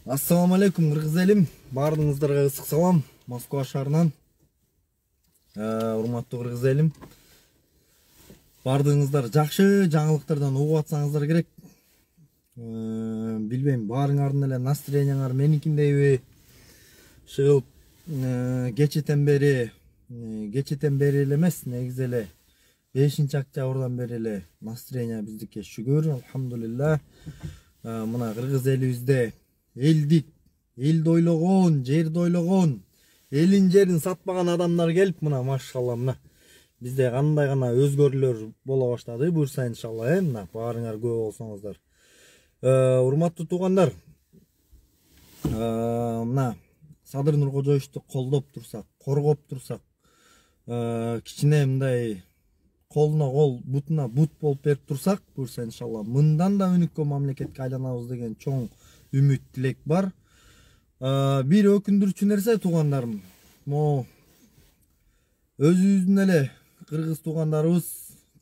Ассаламу алейкум, кыргыз элим. Баардыгыңыздарга ысык салам. Москва шаарынан. Урматтуу кыргыз элим. Баардыгыңыздар жакшы жаңылыктардан угуп атсаңыздар керек. Билбейм, баарыңардын эле настроениеңар меникиндейби? Шыгылып кечетен бери эле эмес, негизи эле 5-октябрдан бери эле настроение биздики шүгүр, алхамдулилла. Мына кыргыз элибизде элди ойлогон, жерди ойлогон, элин жерин сатпаган адамдар келип, мына машалла, мына бизде кандай гана өзгөрүүлөр боло баштады, буюрса иншалла, мына баарыңар күбө болсоңуздар. Урматтуу туугандар, мына Садыр Нуркожоевичти колдоп турсак, коргоп турсак, кичине мындай колуна кол, бутуна бут болуп берип турсак, буюрса иншалла, мындан да өнүккөн мамлекетке айланабыз деген чоң үмүт, тилек бар. Бир өкүндүрүүчү нерсе, туугандарым, могу өзүбүздүн эле кыргыз туугандарыбыз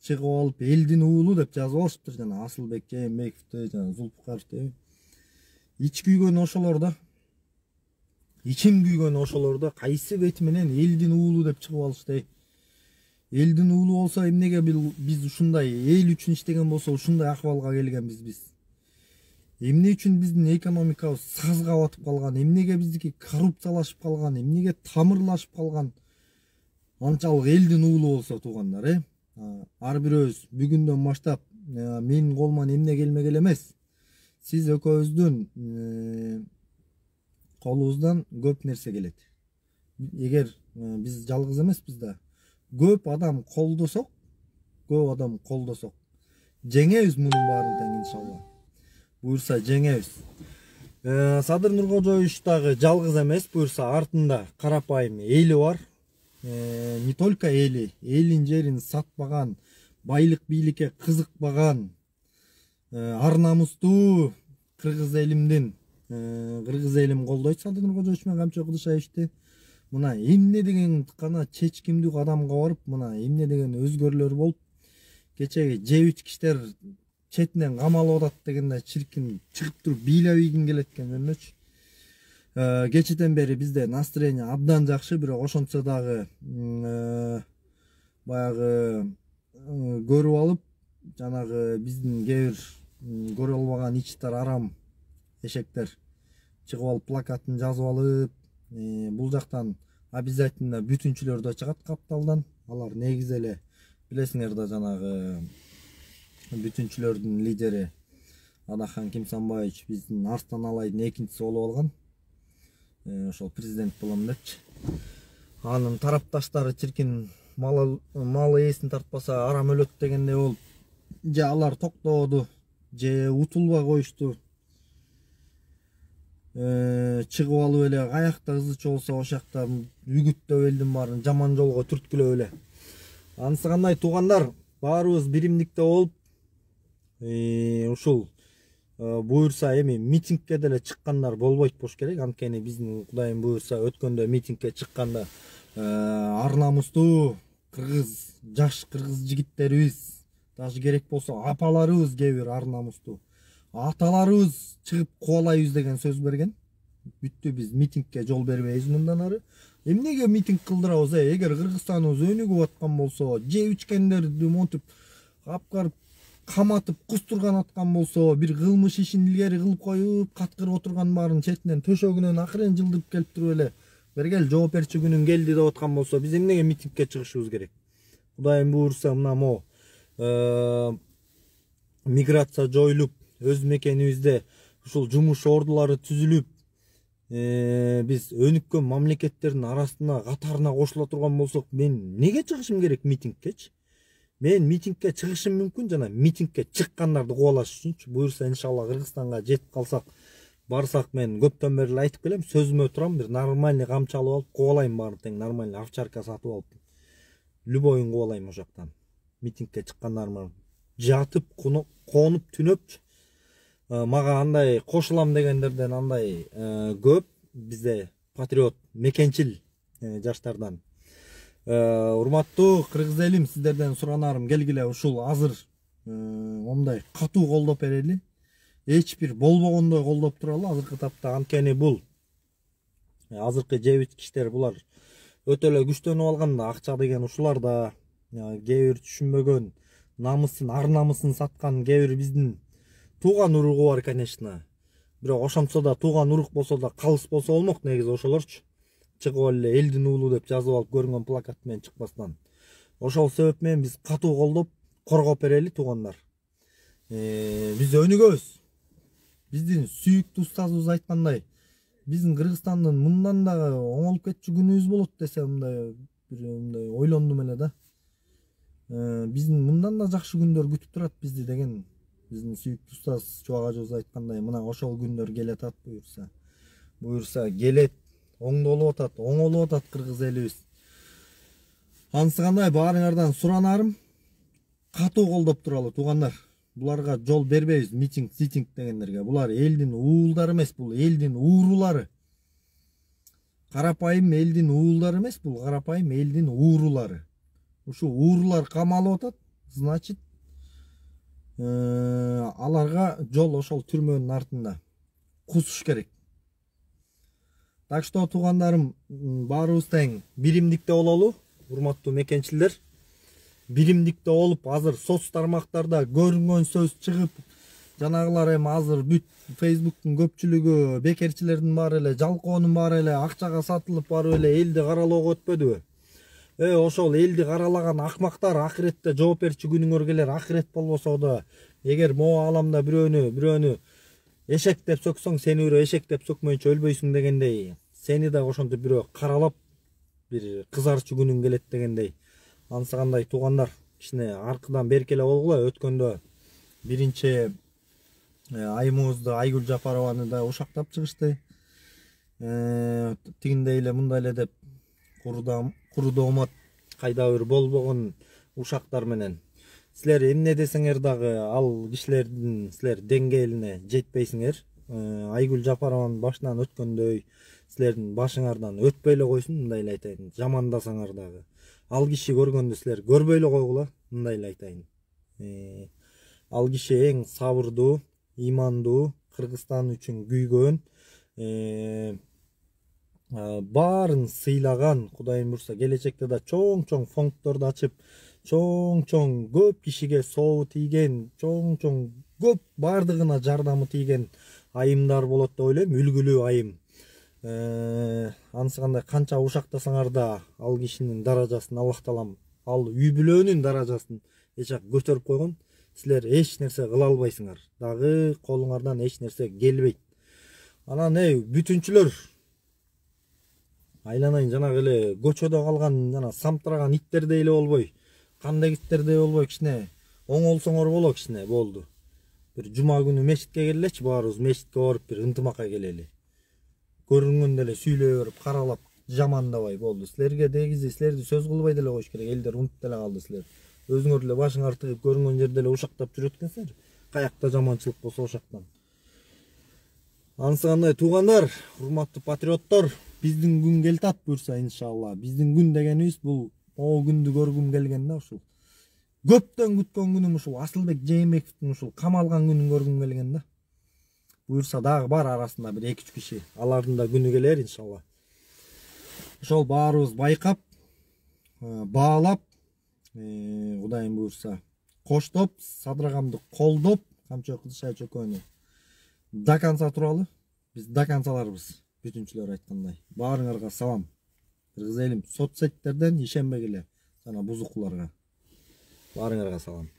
чыгып алып элдин уулу деп жазып алышыптыр, жана Асылбек Жээнбековди, жана Зулпукаровди. Ич күйгөн ошолор да. Ичим күйгөн ошолор да. Кайсы бети менен элдин уулу деп чыгып алышты. Элдин уулу болсо эмнеге биз ушундай эл үчүн иштеген болсо ушундай акыбалга келгенбиз биз? Эмне үчүн биздин экономикабыз сазга батып калган? Эмнеге биздики коррупциялашып калган? Эмнеге тамырлашып калган? Анчалык элдин уулу болсо, туугандар, ар бирөөбүз бүгүндөн баштап менин колуман эмне келмегел эмес. Сиз экөөбүздүн колубуздан көп нерсе келет. Эгер биз жалгыз эмеспиз да, көп адам колдосок, жеңебиз мунун баарын тең иншалла. Буюрса жеңебиз. Садыр Нуркожоевич дагы жалгыз эмес, буюрса артында карапайым эли бар. Не только эли, элин жерин сатпаган, байлык бийликке кызыкпаган, ар намустуу кыргыз элимдин, кыргыз элим колдойт Садыр Нуркожоевич менен Камчы Кудушаевичти. Мына эмне деген гана чечкимдүү кадамга барып, мына эмне деген өзгөрүүлөр болуп, кечеги жебич киштер четинен камалып атат дегенде чиркин чыгып туруп бийлеп ийгин келет экен өмөчү. Кечеден бери бизде настроение абдан жакшы, бирок ошончо дагы баягы көрүп алып, жанагы биздин кээ бир көрө албаган ичтар арам эшектер чыгып алып плакатын жазып алып, бул жактан обязательно бүтүнчүлөр да чыгат капталдан. Алар негизи эле билесиңер да, жанагы бүтүнчүлөрдүн лидери Адахан Кимсанбаевич биздин Арстан Алайдын экинчиси болуп алган. Ошол президент болом депчи. Анын тарапташтары чиркин малы эсин тартпаса арам өлөт дегендей болуп, же алар токтоду, же утулбай коюшту. Чыгып алып эле каякта ызычы болсо ошакта үгүттөп элдин баарын жаман жолго түрткүлөп эле. Анысы кандай, туугандар, баарыбыз биримдикте болуп, ушул буюрса эми митингке деле чыккандар болбойт болуш керек. Анткени биздин Кудайым буюрса өткөндө митингке чыкканда ар намустуу кыргыз, жаш кыргыз жигиттерибиз, даже керек болсо апаларыбыз, кээ бир ар намустуу аталарыбыз чыгып кубалайбыз деген сөз берген. Бүттү, биз митингке жол бербейбиз мындан ары. Эмнеге митинг кылдырабыз? Эгер Кыргызстаныбыз өнүгүп аткан болсо, жеп ичкендерди монтип капкарып каматып кустурган аткан болсо, бир кылмыш ишин илгери кылып коюп, каткырып отурган баарын четинен төшөгүнөн акырын жылдырып келип туруп эле бергел жооп берчү күнүң келди деп аткан болсо, биз эмнеге митингке чыгышыбыз керек? Кудайым буюрса, мына мо миграция жоюлуп, өз мекенибизде ушул жумуш ордулары түзүлүп, биз өнүккөн мамлекеттердин арасына катарына кошула турган болсок, мен неге чыгышым керек митингкечи? Мен митингке чыгышым мүмкүн, жана митингке чыккандарды кубалаш үчүнчү. Буюрса иншалла Кыргызстанга жетип калсак, барсак, мен көптөн бери эле айтып келем, сөзүмө турам, бир нормальный камчы алып алып кубалайм баарын тең, нормальный овчарка сатып алып, любойун кубалайм о жактан. Митингке чыккандарым жатып, конуп, түнөпчү. Мага андай кошулам дегендерден андай көп, бизде патриот, мекенчил жаштардан. Урматтуу кыргыз элим, сиздерден суранарым, келгиле ушул азыр момундай катуу колдоп берели. эч бир болбогондой колдоп туралы азыркы тапта. Анткени бул азыркы жебиткичтер булар өтө эле күчтөнүп алганда, акча деген ушулар да кээ бир түшүнбөгөн, намысын, ар намысын саткан кээ бир биздин тууган уругу бар, конечно. Бирок ошентсе да тууган урук болсо да калыс болсо болмок, негизи ошолорчу. Чыгып эле элдин уулу деп жазып алып көрүнгөн плакат менен чыкпастан. Ошол себеп менен биз катуу колдоп, коргоп берели туугандар. Биз өнүгөбүз. Биздин сүйүктүү устазыбыз айткандай, биздин Кыргызстандын мындан да оңолуп кетчү күнүбүз болот десе, мындай ойлондум эле да. Биздин мындан да жакшы күндөр күтүп турат бизди деген биздин сүйүктүү устаз Чубак ажыбыз айткандай, мына ошол күндөр келатат буюрса. Буюрса келет, оңдолуп атат, оңолуп атат кыргыз элибиз. Анысы кандай баарыңардан суранарым, катуу колдоп туралы туугандар. Буларга жол бербейбиз, митинг дегендерге. Булар элдин уулдары эмес, бул элдин уурулары. Карапайым элдин уулдары эмес, бул карапайым элдин уурулары. Ушу уурулар камалып атат, значит, аларга жол ошол түрмөнүн артында. Кусуш керек. Так что туугандарым, баарыбыз тең биримдикте бололу, урматтуу мекенчилер. Биримдикте болуп, азыр соц тармактарда көрүнгөн сөз чыгып, жанагылар эми азыр бүт Facebooktун көпчүлүгү бекерчилердин баары эле, жалкоонун баары эле акчага сатылып барып эле элди каралоого өтпөдүбү? Ошол элди каралаган акмактар акыретте жооп берчү күнүңөр келер. Акырет болбосо да, эгер могу ааламда бирөөнү эшек деп сөксөң, сени бирөө эшек деп сөкмөйүнчө өлбөйсүң дегендей, сени да ошентип бирөө каралап бир кызарчу күнүң келет дегендей. Анысы кандай туугандар, кичине аркыдан беркеле болгула. Өткөндө биринчи айымыбызды, Айгүл Жапарованы да ушактап чыгышты. Тигиндей эле мындай эле деп куру доомат кайда бир болбогон ушактар менен. Силер эмне десеңер дагы ал кишилердин силер деңгээлине жетпейсиңер. Айгүл Жапарованын башынан өткөндөй силердин башыңардан өтпөй эле койсун, мындай эле айтайын. Жамандасаңар дагы ал киши көргөндө силер көрбөй эле койгула, мындай эле айтайын. Ал киши эң сабырдуу, имандуу, Кыргызстан үчүн күйгөн, баарын сыйлаган, Кудайым буйрса келечекте да чоң фонддорду ачып, чоң көп кишиге сообу тийген, чоң көп баардыгына жардамы тийген айымдар болот деп ойлойм, үлгүлүү айым. Анысы кандай канча ушактасаңар да ал кишинин даражасын Аллах таалам, ал үй бүлөнүн даражасын эчак көтөрүп койгон. Силер эч нерсе кыла албайсыңар, дагы колуңардан эч нерсе келбейт. Анан бүтүнчүлөр, айланайын жанагы эле көчөдө калган жана самтыраган иттердей эле болбой, кандек иттердей болбой, кичине оңолсоңор боло, кичине болду. Бир жума күнү мечитке келелечи, баарыбыз мечитке барып бир ынтымакка келели. Көрүнгөндө эле сүйлөй берип, каралап, жамандабай болду. Силерге дегизи силерди сөз кылбай деле коюш керек. Элдер унутуп деле калды силер. Өзүңөр деле башыңар тыгып көрүнгөн жерде эле ушактап жүрөт экенсиңер. Каякта жаманчылык болсо ошактан. Анысы кандай туугандар, урматтуу патриоттор, биздин күн келтат буйрса иншалла. Биздин күн дегенибиз бул могу күндү көргүм келген да ушул. Көптөн күткөн күнүм ушул Асылбек Жээнбековдун ушул камалган күнүн көргүм келген да. Буйрса дагы бар арасында бир 2-3 киши. Алардын да күнү келер иншалла. Ошол баарыбыз байкап, баалап, Кудайым буйрса, коштоп, Садырагамды колдоп, камчы кылышай чөкөнү до конца туралы. Биз до концаларбыз, бүтүнчүлөр айткандай. Баарыңарга салам. Кыргыз элим, соцсеттерден ишенбегиле жана бузукуларга. Баарыңарга салам.